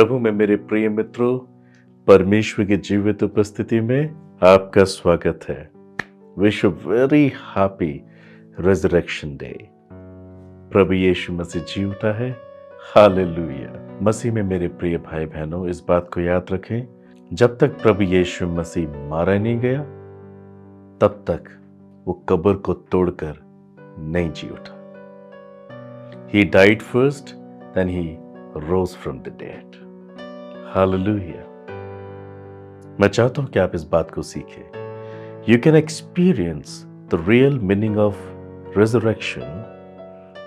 प्रभु में मेरे प्रिय मित्रों, परमेश्वर की जीवित उपस्थिति में आपका स्वागत है। Wish you very happy resurrection day. प्रभु यीशु मसीह जी उठा है। हालेलुया। मसीह में मेरे प्रिय भाई बहनों, इस बात को याद रखें, जब तक प्रभु यीशु मसीह मारा नहीं गया तब तक वो कब्र को तोड़कर नहीं जी उठा। He died first, then he rose from the dead. Hallelujah. मैं चाहता हूं कि आप इस बात को सीखें। You can experience the real meaning of resurrection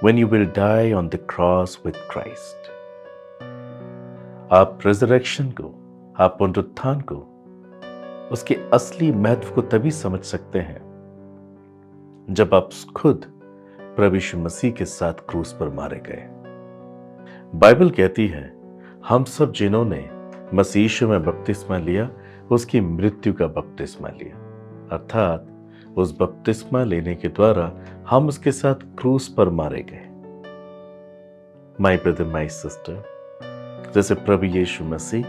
when you will die on the cross with Christ. आप resurrection को, आप पुनरुत्थान को, उसके असली महत्व को तभी समझ सकते हैं जब आप खुद प्रभु यीशु मसीह के साथ क्रूस पर मारे गए। बाइबल कहती है, हम सब जिन्होंने मसीह यीशु में बपतिस्मा लिया, उसकी मृत्यु का बपतिस्मा लिया, अर्थात उस बपतिस्मा लेने के द्वारा हम उसके साथ क्रूस पर मारे गए। माय ब्रदर, माय सिस्टर, जैसे प्रभु यीशु मसीह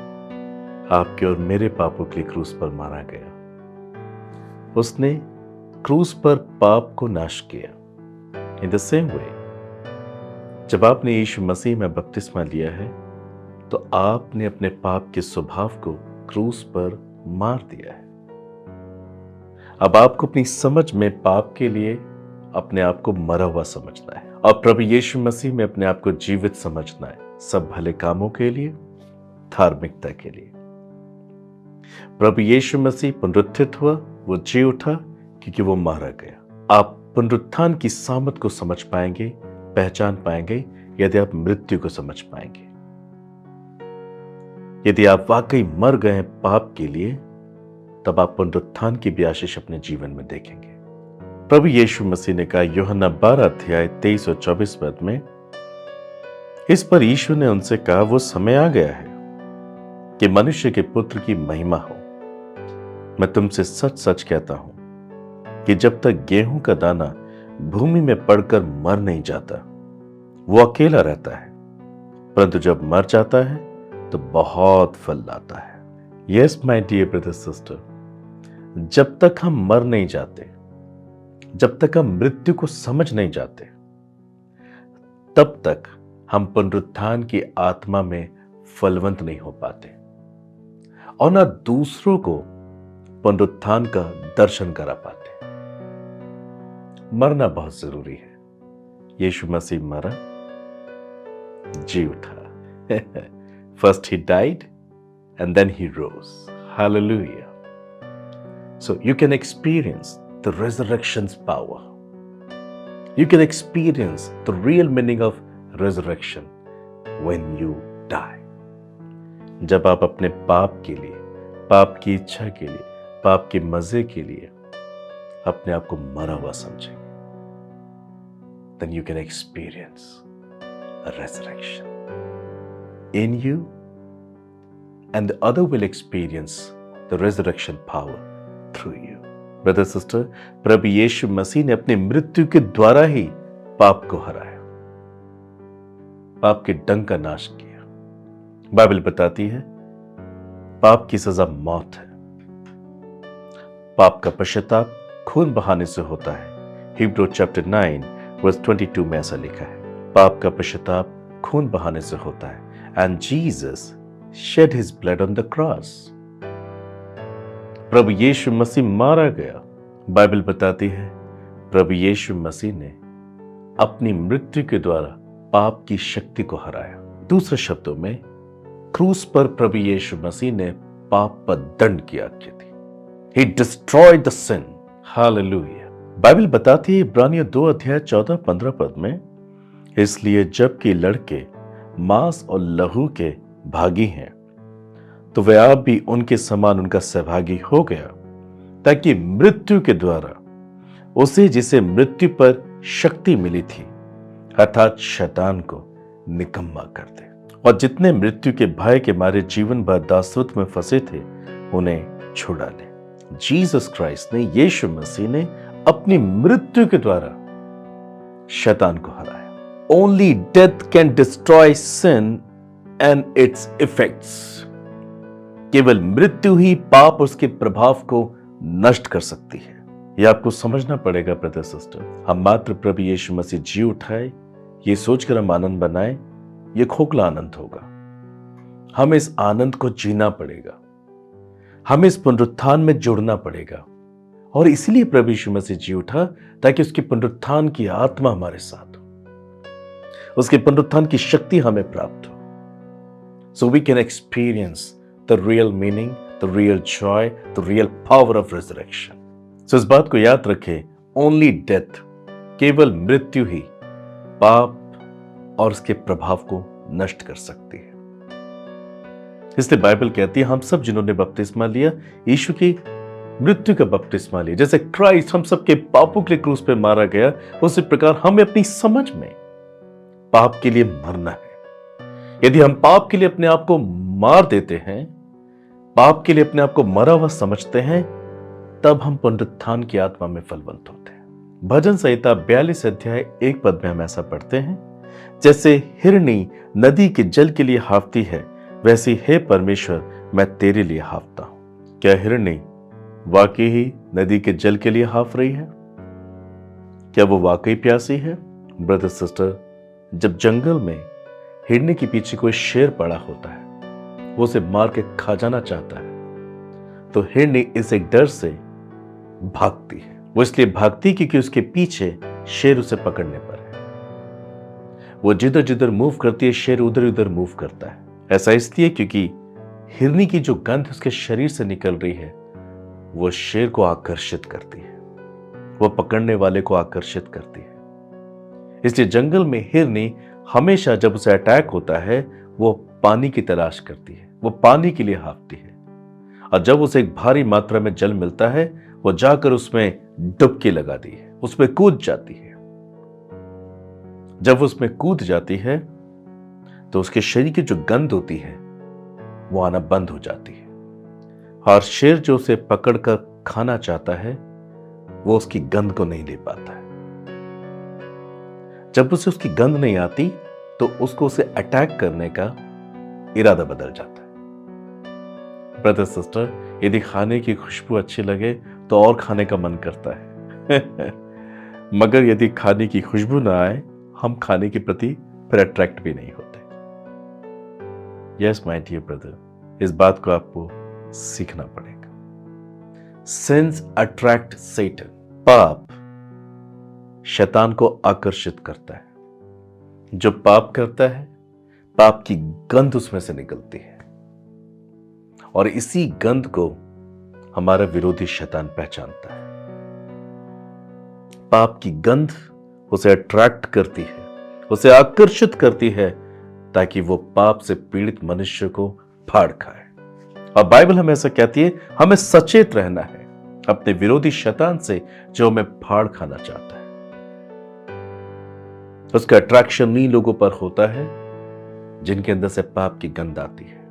आपके और मेरे पापों के लिए क्रूस पर मारा गया, उसने क्रूस पर पाप को नाश किया। In the same way, जब आपने यीशु मसीह में बपतिस्मा लिया है तो आपने अपने पाप के स्वभाव को क्रूस पर मार दिया है। अब आपको अपनी समझ में पाप के लिए अपने आप को मरा हुआ समझना है और प्रभु यीशु मसीह में अपने आप को जीवित समझना है, सब भले कामों के लिए, धार्मिकता के लिए। प्रभु यीशु मसीह पुनरुत्थित हुआ, वो जी उठा क्योंकि वो मारा गया। आप पुनरुत्थान की सामत को समझ पाएंगे, पहचान पाएंगे यदि आप मृत्यु को समझ पाएंगे। यदि आप वाकई मर गए पाप के लिए, तब आप पुनरुत्थान की भी आशीष अपने जीवन में देखेंगे। प्रभु यीशु मसीह ने कहा यूहन्ना 12 अध्याय 23 और 24 पद में, इस पर यीशु ने उनसे कहा, वो समय आ गया है कि मनुष्य के पुत्र की महिमा हो। मैं तुमसे सच सच कहता हूं कि जब तक गेहूं का दाना भूमि में पड़कर मर नहीं जाता, वो अकेला रहता है, परंतु जब मर जाता है तो बहुत फल लाता है। Yes my dear brother sister, जब तक हम मर नहीं जाते, जब तक हम मृत्यु को समझ नहीं जाते, तब तक हम पुनरुत्थान की आत्मा में फलवंत नहीं हो पाते और ना दूसरों को पुनरुत्थान का दर्शन करा पाते। मरना बहुत जरूरी है। यीशु मसीह मरा, जी उठा। First he died and then he rose. Hallelujah. So you can experience the resurrections power. You can experience the real meaning of resurrection when you die. जब आप अपने पाप के लिए, पाप की इच्छा के लिए, पाप के मजे के लिए अपने आप को मरा हुआ समझेंगे, then you can experience a resurrection in you, and the other will experience the resurrection power through you. Brother, sister, प्रभु यीशु मसीह ने अपनी मृत्यु के द्वारा ही पाप को हराया, पाप के डंक का नाश किया। बाइबल बताती है पाप की सजा मौत है, पाप का पश्चाताप खून बहाने से होता है। हिब्रू चैप्टर 9 वर्स 22 में ऐसा लिखा है, पाप का पश्चाताप खून बहाने से होता है। And Jesus shed his blood on the cross. प्रभु यीशु मसीह मारा गया। बाइबल बताती है प्रभु यीशु मसीह ने अपनी मृत्यु के द्वारा पाप की शक्ति को हराया। दूसरे शब्दों में, क्रूस पर प्रभु यीशु मसीह ने पाप पर दंड की आज्ञा दी। He destroyed the sin. Hallelujah. Bible बताती है इब्रानियों 2 अध्याय 14-15 पद में, इसलिए जबकि लड़के मांस और लहू के भागी हैं, तो वे आप भी उनके समान उनका सहभागी हो गया, ताकि मृत्यु के द्वारा उसे जिसे मृत्यु पर शक्ति मिली थी, अर्थात शैतान को निकम्मा कर दे, और जितने मृत्यु के भय के मारे जीवन भर दासत्व में फंसे थे, उन्हें छुड़ा ले। जीसस क्राइस्ट ने, यीशु मसीह ने अपनी मृत्यु के द्वारा शैतान को हराया। Only death can destroy sin and its effects. केवल मृत्यु ही पाप और उसके प्रभाव को नष्ट कर सकती है। यह आपको समझना पड़ेगा ब्रदर सिस्टर। हम मात्र प्रभु यीशु मसीह जी उठाए ये सोचकर हम आनंद बनाए, ये खोखला आनंद होगा। हमें इस आनंद को जीना पड़ेगा, हमें इस पुनरुत्थान में जुड़ना पड़ेगा। और इसलिए प्रभु यीशु मसीह जी उठा ताकि उसके पुनरुत्थान की आत्मा हमारे साथ हो, उसके पुनरुत्थान की शक्ति हमें प्राप्त हो, so we can experience the real meaning, the real joy, the real power of resurrection. So इस बात को याद रखें, ओनली डेथ, केवल मृत्यु ही पाप और उसके प्रभाव को नष्ट कर सकती है। इसलिए बाइबल कहती है हम सब जिन्होंने बपतिस्मा लिया, यीशु की मृत्यु का बपतिस्मा लिया, जैसे क्राइस्ट हम सबके पापों के लिए क्रूस पे मारा गया, उसी प्रकार हमें अपनी समझ में पाप के लिए मरना है। यदि हम पाप के लिए अपने आप को मार देते हैं, पाप के लिए अपने आप को मरा हुआ समझते हैं, तब हम पुनरुत्थान की आत्मा में फलवंत होते हैं। भजन संहिता 42 अध्याय 1 पद में हम ऐसा पढ़ते हैं, जैसे हिरनी नदी के जल के लिए हाफती है, वैसे हे परमेश्वर मैं तेरे लिए हाफता हूं। क्या हिरनी वाकई ही नदी के जल के लिए हाफ रही है? क्या वो वाकई प्यासी है? ब्रदर सिस्टर, जब जंगल में हिरनी के पीछे कोई शेर पड़ा होता है, वो उसे मार के खा जाना चाहता है, तो हिरनी इस एक डर से भागती है। वो इसलिए भागती क्योंकि उसके पीछे शेर उसे पकड़ने पर है। वो जिधर जिधर मूव करती है, शेर उधर उधर मूव करता है। ऐसा इसलिए क्योंकि हिरनी की जो गंध उसके शरीर से निकल रही है, वो शेर को आकर्षित करती है, वो पकड़ने वाले को आकर्षित करती है। इसलिए जंगल में हिरनी हमेशा जब उसे अटैक होता है, वो पानी की तलाश करती है, वो पानी के लिए हाँफती है। और जब उसे एक भारी मात्रा में जल मिलता है, वो जाकर उसमें डुबकी लगाती है, उसमें कूद जाती है। जब उसमें कूद जाती है तो उसके शरीर की जो गंध होती है वो आना बंद हो जाती है, और शेर जो उसे पकड़कर खाना चाहता है वो उसकी गंध को नहीं ले पाता है। जब उसे उसकी गंध नहीं आती तो उसको उसे अटैक करने का इरादा बदल जाता है। ब्रदर सिस्टर, यदि खाने की खुशबू अच्छी लगे तो और खाने का मन करता है मगर यदि खाने की खुशबू ना आए, हम खाने के प्रति फिर अट्रैक्ट भी नहीं होते। यस माय डियर ब्रदर, इस बात को आपको सीखना पड़ेगा। सिंस अट्रैक्ट सेटन, पाप शैतान को आकर्षित करता है। जो पाप करता है, पाप की गंध उसमें से निकलती है, और इसी गंध को हमारा विरोधी शैतान पहचानता है। पाप की गंध उसे अट्रैक्ट करती है, उसे आकर्षित करती है, ताकि वो पाप से पीड़ित मनुष्य को फाड़ खाए। और बाइबल हमें ऐसा कहती है, हमें सचेत रहना है अपने विरोधी शैतान से जो हमें फाड़ खाना चाहता है। उसका अट्रैक्शन उन्हीं लोगों पर होता है जिनके अंदर से पाप की गंध आती है।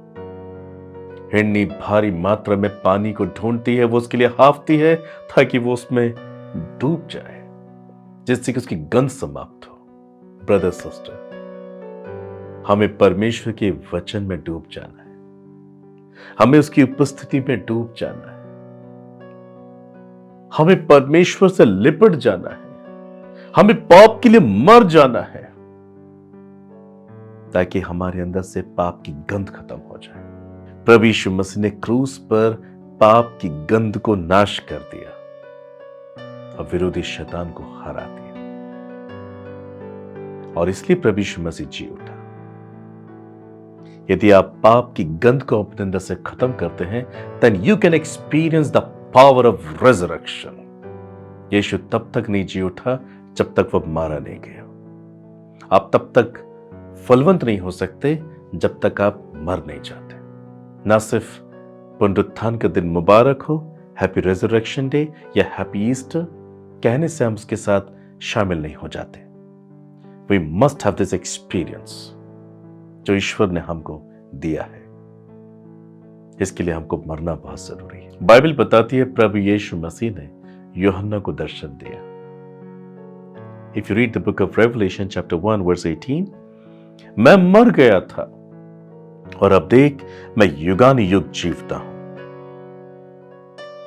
हिरनी भारी मात्रा में पानी को ढूंढती है, वो उसके लिए हाफती है ताकि वो उसमें डूब जाए, जिससे कि उसकी गंध समाप्त हो। ब्रदर सिस्टर, हमें परमेश्वर के वचन में डूब जाना है, हमें उसकी उपस्थिति में डूब जाना है, हमें परमेश्वर से लिपट जाना है, हमें पाप के लिए मर जाना है, ताकि हमारे अंदर से पाप की गंध खत्म हो जाए। प्रभु यीशु मसीह ने क्रूस पर पाप की गंध को नाश कर दिया और विरोधी शैतान को हरा दिया, और इसलिए प्रभु यीशु मसीह जी उठा। यदि आप पाप की गंध को अपने अंदर से खत्म करते हैं, then you can experience the power of resurrection। यीशु तब तक नहीं जी उठा जब तक वह मारा नहीं गया। आप तब तक फलवंत नहीं हो सकते जब तक आप मर नहीं जाते। ना सिर्फ पुनरुत्थान का दिन मुबारक हो, हैप्पी रेजरेक्शन डे या हैप्पी ईस्टर कहने से हम उसके साथ शामिल नहीं हो जाते। We must have this experience जो ईश्वर ने हमको दिया है। इसके लिए हमको मरना बहुत जरूरी है। बाइबल बताती है प्रभु यीशु मसीह ने यूहन्ना को दर्शन दिया। If you read the book of Revelation chapter 1 verse 18, मैं मर गया था और अब देख, मैं युगानुयुग जीवता हूं।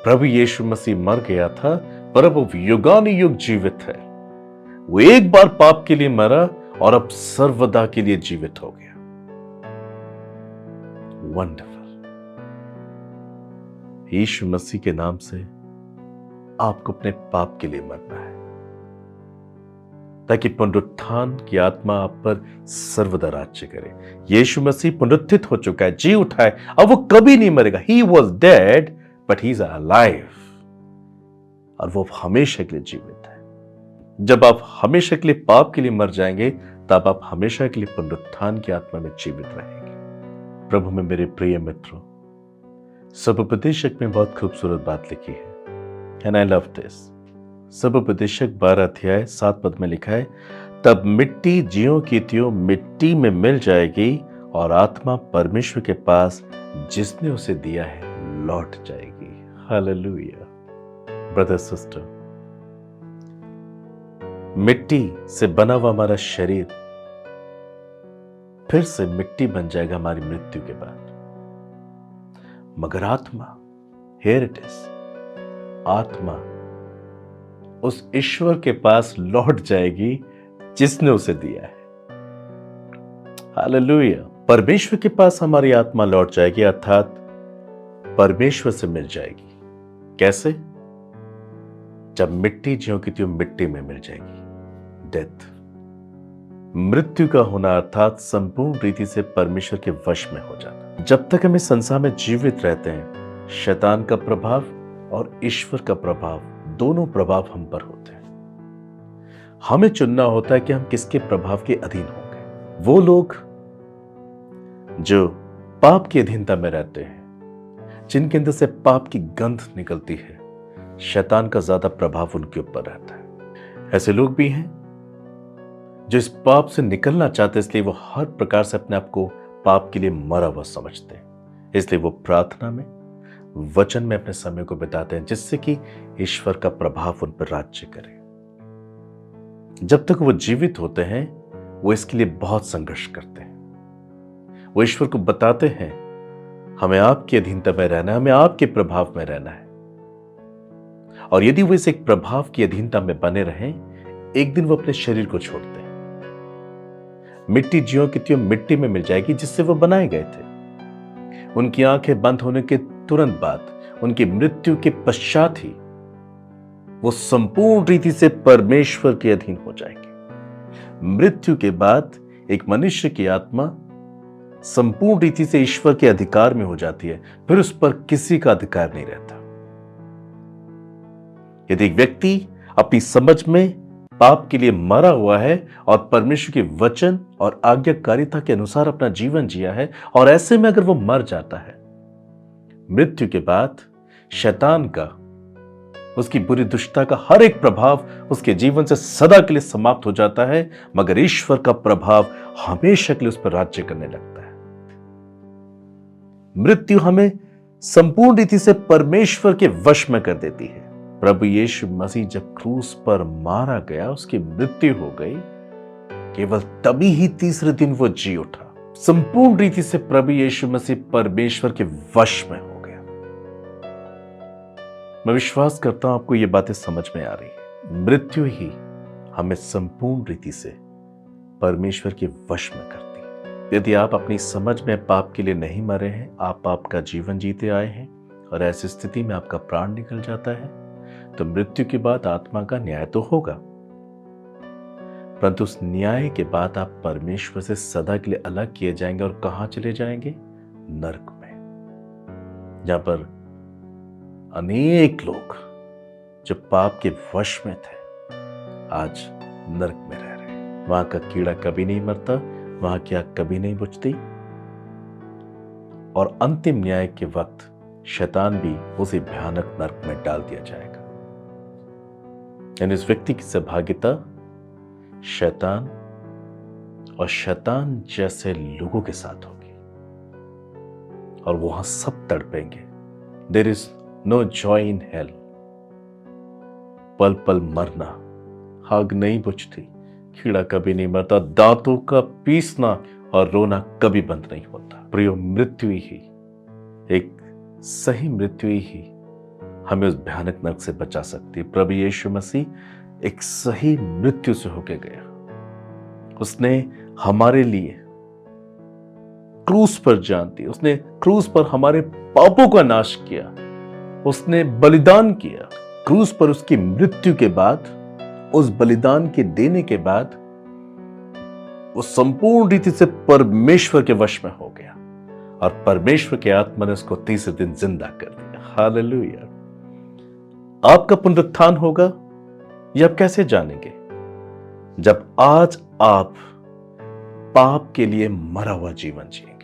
प्रभु यीशु मसीह मर गया था, पर अब वो युगानुयुग जीवित है। वो एक बार पाप के लिए मरा और अब सर्वदा के लिए जीवित हो गया। वंडरफुल। यीशु मसीह के नाम से आपको अपने पाप के लिए मरना है, ताकि पुनरुत्थान की आत्मा आप पर सर्वदा राज्य करे। यीशु मसीह पुनरुत्थित हो चुका है, जी उठा है, अब वो कभी नहीं मरेगा। He was dead but he is alive, और वो हमेशा के लिए जीवित है। जब आप हमेशा के लिए पाप के लिए मर जाएंगे, तब आप हमेशा के लिए पुनरुत्थान की आत्मा में जीवित रहेंगे। प्रभु में मेरे प्रिय मित्रों, सबोपदेशक में बहुत खूबसूरत बात लिखी है, एंड आई लव दिस। सबोपदेशक 12 अध्याय 7 पद में लिखा है, तब मिट्टी ज्यों की त्यों मिट्टी में मिल जाएगी और आत्मा परमेश्वर के पास जिसने उसे दिया है लौट जाएगी। हालेलुया। ब्रदर सिस्टर, मिट्टी से बना हुआ हमारा शरीर फिर से मिट्टी बन जाएगा हमारी मृत्यु के बाद, मगर आत्मा, हियर इट इज, आत्मा उस ईश्वर के पास लौट जाएगी जिसने उसे दिया है। हालेलुया। परमेश्वर के पास हमारी आत्मा लौट जाएगी, अर्थात परमेश्वर से मिल जाएगी। कैसे? जब मिट्टी ज्यों की त्यों मिट्टी में मिल जाएगी। डेथ, मृत्यु का होना, अर्थात संपूर्ण रीति से परमेश्वर के वश में हो जाना। जब तक हम इस संसार में जीवित रहते हैं, शैतान का प्रभाव और ईश्वर का प्रभाव, दोनों प्रभाव हम पर होते हैं। हमें चुनना होता है कि हम किसके प्रभाव के अधीन होंगे। वो लोग जो पाप की अधीनता में रहते हैं, जिनके अंदर से पाप की गंध निकलती है, शैतान का ज्यादा प्रभाव उनके ऊपर रहता है। ऐसे लोग भी हैं जो इस पाप से निकलना चाहते, इसलिए वो हर प्रकार से अपने आप को पाप के लिए मरा हुआ समझते हैं। इसलिए वो प्रार्थना में, वचन में अपने समय को बिताते हैं, जिससे कि ईश्वर का प्रभाव उन पर राज्य करे। जब तक वो जीवित होते हैं, वो इसके लिए बहुत संघर्ष करते हैं। वो ईश्वर को बताते हैं, हमें आपकी अधीनता में रहना है, हमें आपके प्रभाव में रहना है। और यदि वो इस एक प्रभाव की अधीनता में बने रहें, एक दिन वो अपने शरीर को छोड़ते हैं। मिट्टी ज्यों की त्यों मिट्टी में मिल जाएगी जिससे वो बनाए गए थे। उनकी आंखें बंद होने के तुरंत बाद, उनकी मृत्यु के पश्चात ही वो संपूर्ण रीति से परमेश्वर के अधीन हो जाएंगे। मृत्यु के बाद एक मनुष्य की आत्मा संपूर्ण रीति से ईश्वर के अधिकार में हो जाती है, फिर उस पर किसी का अधिकार नहीं रहता। यदि एक व्यक्ति अपनी समझ में पाप के लिए मरा हुआ है और परमेश्वर के वचन और आज्ञाकारिता के अनुसार अपना जीवन जिया है, और ऐसे में अगर वो मर जाता है, मृत्यु के बाद शैतान का, उसकी बुरी दुष्टता का हर एक प्रभाव उसके जीवन से सदा के लिए समाप्त हो जाता है, मगर ईश्वर का प्रभाव हमेशा के लिए उस पर राज्य करने लगता है। मृत्यु हमें संपूर्ण रीति से परमेश्वर के वश में कर देती है। प्रभु यीशु मसीह जब क्रूस पर मारा गया, उसकी मृत्यु हो गई, केवल तभी ही तीसरे दिन वो जी उठा। संपूर्ण रीति से प्रभु यीशु मसीह परमेश्वर के वश में हो गया। मैं विश्वास करता हूं आपको ये बातें समझ में आ रही है। मृत्यु ही हमें संपूर्ण रीति से परमेश्वर के वश में करती है। यदि आप अपनी समझ में पाप के लिए नहीं मरे हैं, आप पाप का जीवन जीते आए हैं, और ऐसी स्थिति में आपका प्राण निकल जाता है, तो मृत्यु के बाद आत्मा का न्याय तो होगा, परंतु उस न्याय के बाद आप परमेश्वर से सदा के लिए अलग किए जाएंगे। और कहां चले जाएंगे? नरक में, जहां पर अनेक लोग जो पाप के वश में थे, आज नरक में रह रहे हैं। वहां का कीड़ा कभी नहीं मरता, वहां की आग कभी नहीं बुझती, और अंतिम न्याय के वक्त शैतान भी उसी भयानक नरक में डाल दिया जाएगा। यानी इस व्यक्ति की सहभागिता शैतान और शैतान जैसे लोगों के साथ होगी, और वहां सब तड़पेंगे। There is no joy in hell. पल पल मरना, आग नहीं बुझती, कीड़ा कभी नहीं मरता, दांतों का पीसना और रोना कभी बंद नहीं होता। प्रियो, मृत्यु ही, एक सही मृत्यु ही हमें उस भयानक नरक से बचा सकती है। प्रभु यीशु मसीह एक सही मृत्यु से होके गया। उसने हमारे लिए क्रूस पर जान दी, उसने क्रूस पर हमारे पापों का नाश किया, उसने बलिदान किया। क्रूस पर उसकी मृत्यु के बाद, उस बलिदान के देने के बाद, वो संपूर्ण रीति से परमेश्वर के वश में हो गया और परमेश्वर के आत्मा ने उसको तीसरे दिन जिंदा कर दिया। हालेलुया। आपका पुनरुत्थान होगा, ये आप कैसे जानेंगे? जब आज आप पाप के लिए मरा हुआ जीवन जिएंगे।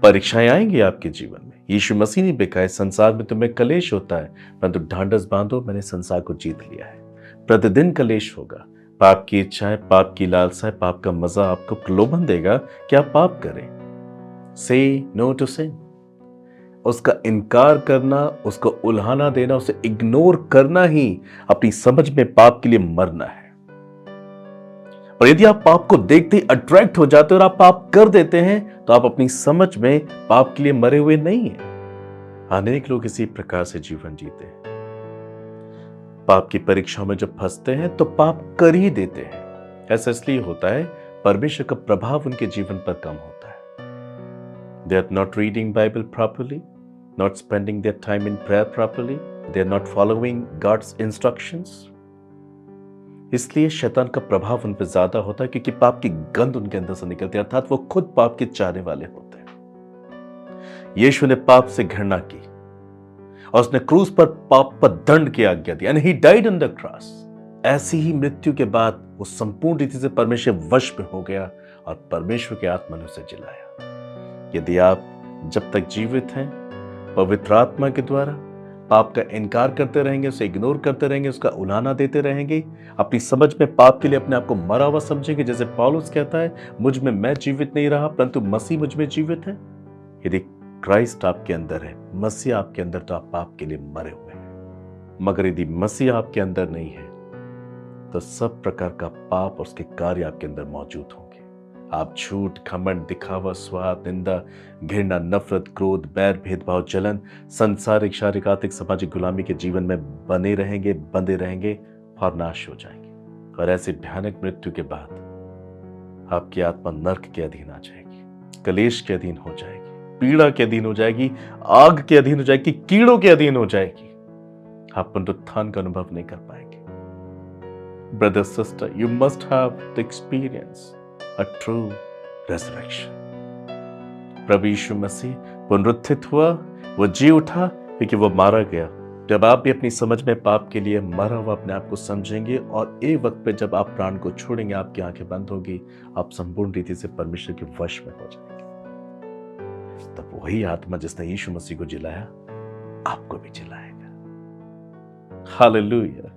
परीक्षाएं आएंगी आपके जीवन में। यीशु मसीह ने भी कहा है, संसार में तुम्हें कलेश होता है, परंतु ढांढस बांधो, मैंने संसार को जीत लिया है। प्रतिदिन कलेश होगा। पाप की इच्छाएं, पाप की लालसाएं, पाप का मजा आपको प्रलोभन देगा कि आप पाप करें। से नो टू सिन। उसका इनकार करना, उसको उल्हाना देना, उसे इग्नोर करना ही अपनी समझ में पाप के लिए मरना है। और यदि आप पाप को देखते ही अट्रैक्ट हो जाते हैं और आप पाप कर देते हैं, तो आप अपनी समझ में पाप के लिए मरे हुए नहीं हैं। अनेक लोग इसी प्रकार से जीवन जीते हैं। पाप की परीक्षाओं में जब फंसते हैं तो पाप कर ही देते हैं। ऐसा इसलिए होता है, परमेश्वर का प्रभाव उनके जीवन पर कम होता है। They are not reading Bible properly, not spending their time in prayer properly, they are not following God's instructions. इसलिए शैतान का प्रभाव उन पर ज्यादा होता है, क्योंकि पाप की गंध उनके अंदर से निकलती है, अर्थात वो खुद पाप के चाहने वाले होते हैं। यीशु ने पाप से घृणा की और उसने क्रूस पर पाप पर दंड की आज्ञा दी, and he died on the cross. ऐसी ही मृत्यु के बाद वो संपूर्ण रीति से परमेश्वर वश में हो गया और परमेश्वर के आत्मा ने उसे जिलाया। यदि आप जब तक जीवित हैं, पवित्र आत्मा के द्वारा पाप का इनकार करते रहेंगे, उसे इग्नोर करते रहेंगे, उसका उलाहना देते रहेंगे, अपनी समझ में पाप के लिए अपने आप को मरा हुआ समझेंगे, जैसे पौलुस कहता है, मुझ में मैं जीवित नहीं रहा परंतु मसीह मुझ में जीवित है। यदि क्राइस्ट आपके अंदर है, मसीह आपके अंदर, तो आप पाप के लिए मरे हुए हैं। मगर यदि मसीह आपके अंदर नहीं है, तो सब प्रकार का पाप और उसके कार्य आपके अंदर मौजूद होंगे। आप झूठ, घमंड, दिखावा, स्वाद, निंदा, घृणा, नफरत, क्रोध, बैर, भेदभाव, जलन, संसारिक, शारीरिक, आर्थिक, सामाजिक गुलामी के जीवन में बने रहेंगे, बंधे रहेंगे और नाश हो जाएंगे। और ऐसे भयानक मृत्यु के बाद आपकी आत्मा नरक के अधीन आ जाएगी, कलेश के अधीन हो जाएगी, पीड़ा के अधीन हो जाएगी, आग के अधीन हो जाएगी, कीड़ों के अधीन हो जाएगी। आप पुनरुत्थान का अनुभव नहीं कर पाएंगे। Brother, sister, you must have the experience a true resurrection. प्रभु यीशु मसीह पुनरुत्थित हुआ, वो जी उठा क्योंकि वो मारा गया। जब आप भी अपनी समझ में पाप के लिए मरा हुआ अपने आप को समझेंगे और एक वक्त पे जब आप प्राण को छोड़ेंगे, आपकी आंखें बंद होगी, आप संपूर्ण रीति से परमेश्वर के वश में हो जाएंगे। तब वही आत्मा जिसने यीशु मसीह को जिलाया, आपको भी जिलाएगा। हालेलुया।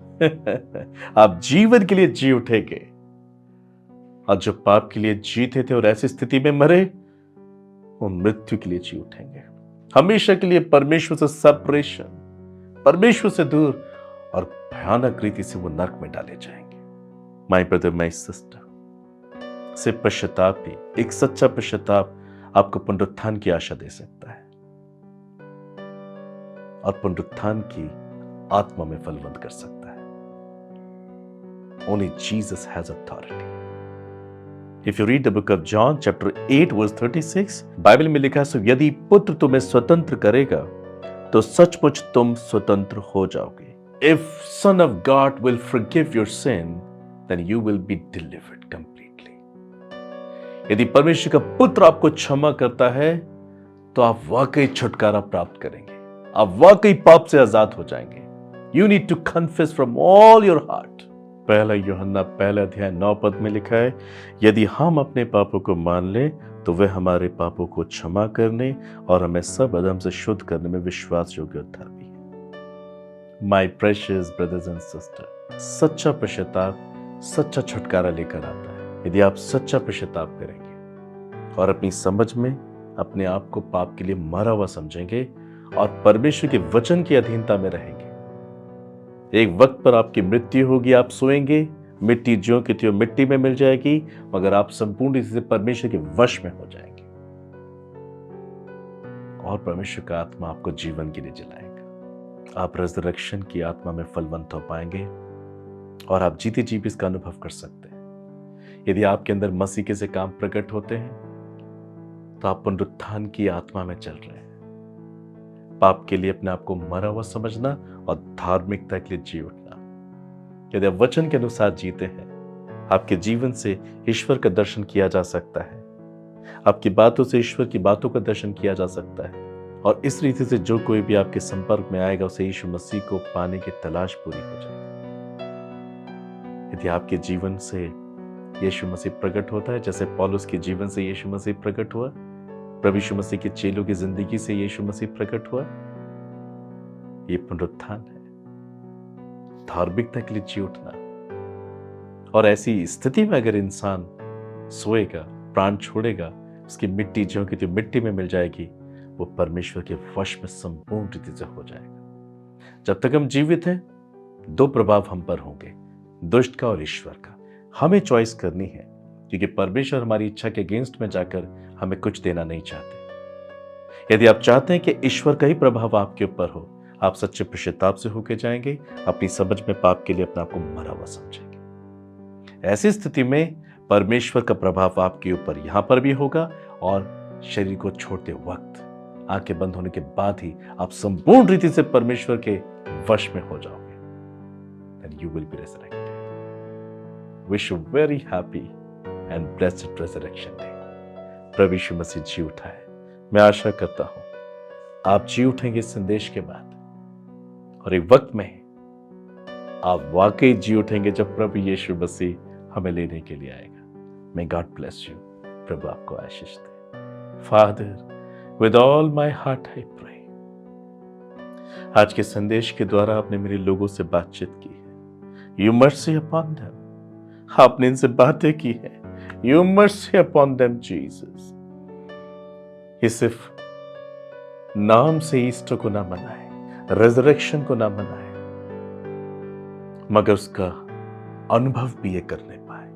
आप जीवन के लिए जी उठेंगे, और जो पाप के लिए जीते थे और ऐसी स्थिति में मरे, वो मृत्यु के लिए जी उठेंगे। हमेशा के लिए परमेश्वर से सेपरेशन, परमेश्वर से दूर, और भयानक रीति से वो नरक में डाले जाएंगे। माय ब्रदर, माय सिस्टर, से पश्चाताप ही, एक सच्चा पश्चाताप आपको पुनरुत्थान की आशा दे सकता है और पुनरुत्थान की आत्मा में फलवंत कर सकता है। Only Jesus has authority. If you read the book of John, chapter 8, verse 36, Bible में लिखा है, सो यदि पुत्र तुम्हें स्वतंत्र करेगा तो सचमुच तुम स्वतंत्र हो जाओगे। If Son of God will forgive your sin, then you will be delivered completely. यदि परमेश्वर का पुत्र आपको क्षमा करता है, तो आप वाकई छुटकारा प्राप्त करेंगे, आप वाकई पाप से आजाद हो जाएंगे। You need to confess from all your heart. पहला यूहन्ना 1:9 में लिखा है, यदि हम अपने पापों को मान लें तो वह हमारे पापों को क्षमा करने और हमें सब अधर्म से शुद्ध करने में विश्वास योग्य और धर्मी है। My precious brothers and sister, सच्चा पश्चाताप सच्चा छुटकारा लेकर आता है। यदि आप सच्चा पश्चाताप करेंगे और अपनी समझ में अपने आप को पाप के लिए मरा हुआ समझेंगे और परमेश्वर के वचन की अधीनता में रहेंगे, एक वक्त पर आपकी मृत्यु होगी, आप सोएंगे, मिट्टी ज्यों की त्यों मिट्टी में मिल जाएगी, मगर आप संपूर्ण रीति से परमेश्वर के वश में हो जाएंगे और परमेश्वर का आत्मा आपको जीवन के लिए जलाएगा। आप रिजरेक्शन की आत्मा में फलवंत हो पाएंगे और आप जीते जी भी इसका अनुभव कर सकते हैं। यदि आपके अंदर मसीह के से काम प्रकट होते हैं तो आप पुनरुत्थान की आत्मा में चल रहे हैं। पाप के लिए अपने आप को मरा हुआ समझना और धार्मिकता के लिए जी उठना। यदि आप वचन के अनुसार जीते हैं, आपके जीवन से ईश्वर का दर्शन किया जा सकता है, आपकी बातों से ईश्वर की बातों का दर्शन किया जा सकता है और इस रीति से जो कोई भी आपके संपर्क में आएगा उसे यीशु मसीह को पाने की तलाश पूरी हो जाएगी। यदि आपके जीवन से यीशु मसीह प्रकट होता है, जैसे पौलुस के जीवन से यीशु मसीह प्रकट हुआ, प्रभु यीशु मसीह के चेलों की जिंदगी से यीशु मसीह प्रकट हुआ, ये पुनरुत्थान है, धार्मिकता के लिए जी उठना। और ऐसी स्थिति में अगर इंसान सोएगा, प्राण छोड़ेगा, उसकी मिट्टी ज्यों की त्यों मिट्टी में मिल जाएगी, वो परमेश्वर के वश में संपूर्ण रीति से हो जाएगा। जब तक हम जीवित हैं, दो प्रभाव हम पर होंगे, दुष्ट का और ईश्वर का। हमें चॉइस करनी है, क्योंकि परमेश्वर हमारी इच्छा के अगेंस्ट में जाकर हमें कुछ देना नहीं चाहते। यदि आप चाहते हैं कि ईश्वर का ही प्रभाव आपके ऊपर हो, आप सच्चे पश्चाताप से होकर जाएंगे, अपनी समझ में पाप के लिए अपने आप को मरा हुआ समझेंगे। ऐसी स्थिति में परमेश्वर का प्रभाव आपके ऊपर यहां पर भी होगा और शरीर को छोड़ते वक्त, आंखें बंद होने के बाद ही आप संपूर्ण रीति से परमेश्वर के वश में हो जाओगे। Then you will be resurrected. Wish you very happy and blessed resurrection day. प्रभु यीशु मसीह जी उठा है। मैं आशा करता हूं आप जी उठेंगे इस संदेश के बाद और एक वक्त में आप वाकई जी उठेंगे जब प्रभु यीशु मसीह हमें लेने के लिए आएगा। May God bless you. प्रभु आपको आशीष दे। Father, with all my heart I pray. आज के संदेश के द्वारा आपने मेरे लोगों से बातचीत की है। You mercy upon them. आपने इनसे बातें की है। You mercy upon them, Jesus. ये सिर्फ नाम से ईस्टर को ना मनाए, रेजरेक्शन को ना मनाए, मगर उसका अनुभव भी ये करने पाए।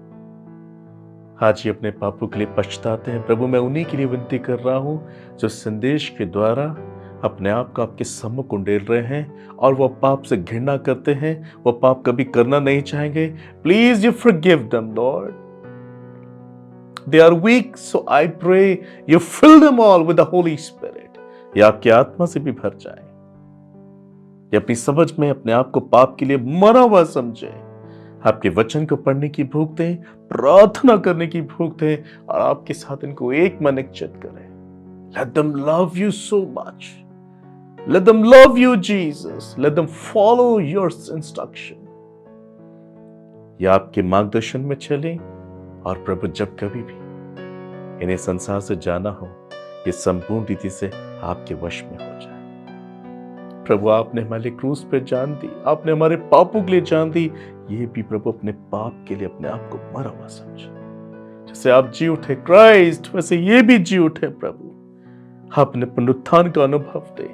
आज ये अपने पापों के लिए पछताते हैं। प्रभु, मैं उन्हीं के लिए विनती कर रहा हूं जो संदेश के द्वारा अपने आप को आपके सम्मुख उंडेल रहे हैं और वो पाप से घृणा करते हैं, वो पाप कभी करना नहीं चाहेंगे। Please you forgive them Lord. They are weak, so I pray you fill them all with the Holy Spirit. ये आपकी आत्मा से भी भर जाए। ये अपनी समझ में अपने आप को पाप के लिए मरा हुआ समझे। आपके वचन को पढ़ने की भूख दें, प्रार्थना करने की भूख दें और आपके साथ इनको एक मन एक चित करें। Let them love you so much. Let them love you, Jesus. Let them follow your instruction. ये आपके मार्गदर्शन में चलें और प्रभु जब कभी भी इन्हें संसार से जाना हो, ये संपूर्ण रीति से आपके वश में हो जाए। प्रभु, आपने हमारे क्रूस पे जान दी, आपने हमारे पापों के लिए जान दी। ये भी प्रभु अपने पाप के लिए अपने आप को मरा हुआ समझे। जैसे आप जी उठे क्राइस्ट, वैसे ये भी जी उठे। प्रभु, आपने पुनरुत्थान का अनुभव दे।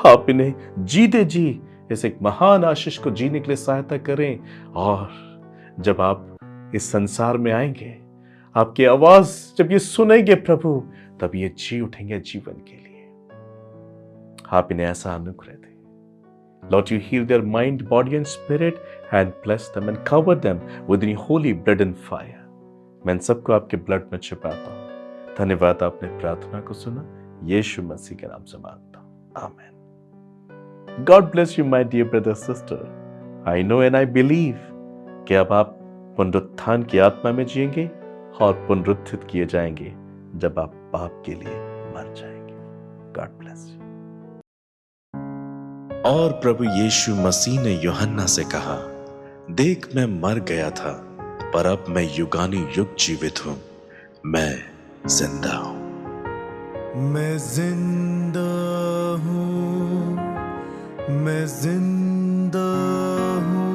आप इन्हें जीते जी इस एक महान आशीष को जीने के लिए सहायता करें और जब आप इस संसार में आएंगे, आपकी आवाज जब ये सुनेंगे प्रभु, तब ये जी उठेंगे जीवन के लिए। आप इन्हें ऐसा अनुग्रह दें। Lord, you heal their mind, body and spirit and bless them and cover them with your holy blood and fire. मैं इन सबको आपके ब्लड में छिपाता हूँ। धन्यवाद, आपने प्रार्थना को सुना। यीशु मसीह के नाम से मांगता हूँ, आमेन। God bless you, my dear brother, sister. I know and I believe कि अब आप पुनरुत्थान की आत्मा में जिएंगे और पुनरुत्थित किए जाएंगे जब आप पाप के लिए मर जाएंगे। God bless you. और प्रभु यीशु मसीह ने यूहन्ना से कहा, देख मैं मर गया था, पर अब मैं युगानी युग जीवित हूं, मैं जिंदा हूं। मैं जिंदा हूँ, मैं जिंदा हूँ,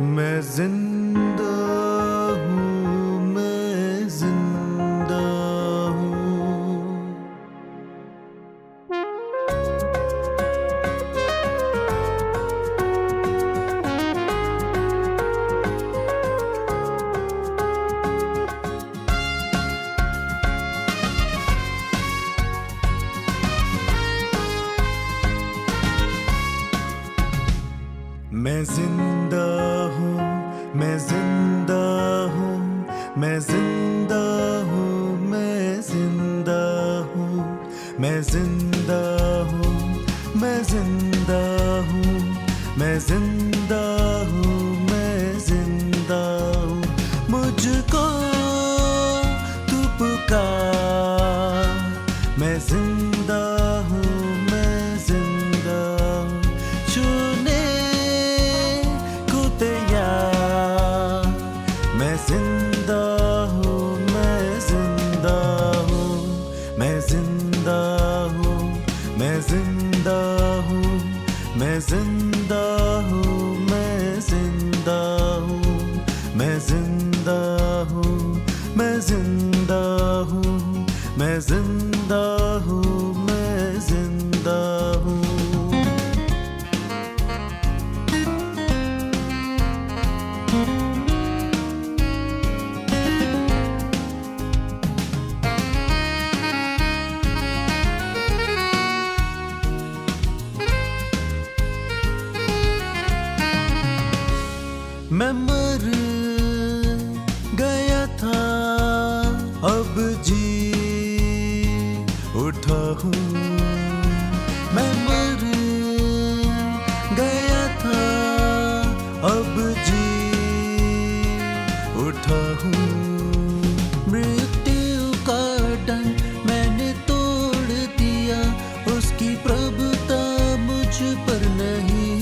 मैं जिंदा हूँ, मैं जिंदा हूँ। मैं जिंदा हूँ, मैं जिंदा हूँ, मैं जिंदा हूँ, मैं जिंदा हूँ, मैं जिंदा हूँ, मैं जिंदा हूँ, मैं जिंदा हूँ, मैं जिंदा हूँ। मुझको तू पुकार, मैं जिंदा हूँ, मैं जिंदा हूँ। छूने को तैयार, मैं जिंदा हूँ, मैं जिंदा हूँ, मैं जिंदा हूँ, मैं जिंदा हूँ, मैं जिंदा हूँ, मैं जिंदा हूँ, मैं जिंदा हूँ, मैं जिंदा हूँ, मैं जिंदा हूँ, मैं जिंदा हूँ। मैं मर गया था, अब जी उठा हूँ। मैं मर गया था, अब जी उठा हूँ। मृत्यु का डंक मैंने तोड़ दिया, उसकी प्रभुता मुझ पर नहीं।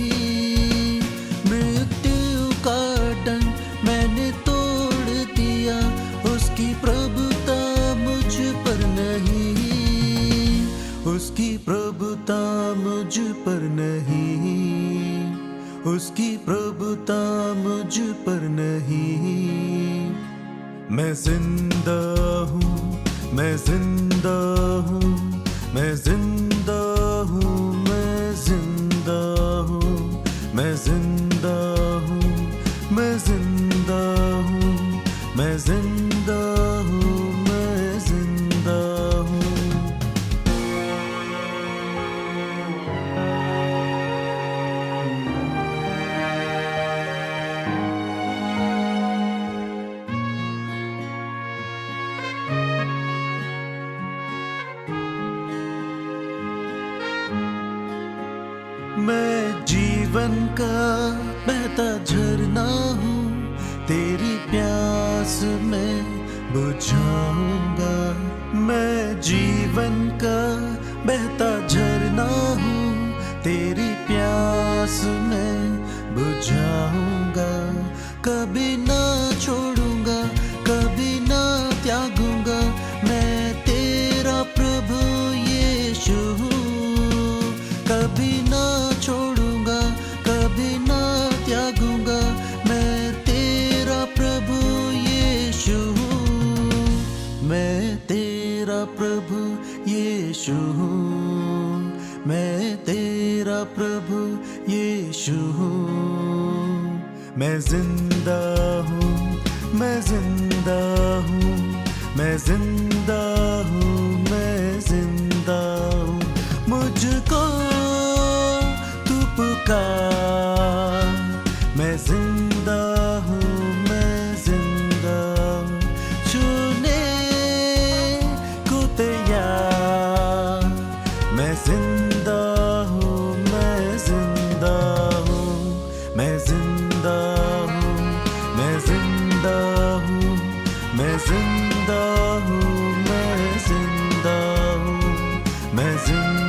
मृत्यु का डंक मैंने तोड़ दिया, उसकी प्रभुता मुझ पर नहीं। उसकी प्रभुता मुझ पर नहीं, उसकी प्रभुता मुझ पर नहीं। मैं जिंदा हूँ, मैं जिंदा हूँ, मैं जिंदा हूँ, मैं जिंदा हूँ, मैं जिंदा हूँ, मैं जिंदा हूँ, मैं जिंदा हूँ, मैं जिंदा हूँ। मैं जीवन का बहता झरना हूँ, तेरी प्यास मैं बुझाऊंगा। मैं जीवन का बहता झरना हूँ, तेरी प्यास मैं बुझाऊंगा। कभी ना छोड़ूंगा, कभी ना त्यागूंगा, मैं तेरा प्रभु यीशु हूँ। कभी ना छोड़ूंगा, कभी ना त्यागूंगा, मैं तेरा प्रभु यीशु हूँ। मैं तेरा प्रभु यीशु हूँ, मैं तेरा प्रभु यीशु हूँ। मैं जिंदा हूँ, मैं जिंदा हूँ, मैं जिंदा हूँ, मैं जिंदा हूँ। मुझको तू पुकार, मैं जिंदा हूँ, मैं जिंदा हूँ। छूने को तैयार, मैं जिंदा हूँ, मैं जिंदा हूँ, मैं जिंदा हूँ, मैं जिंदा हूँ, मैं जिंदा हूँ, मैं जिंदा हूँ, मैं जिंदा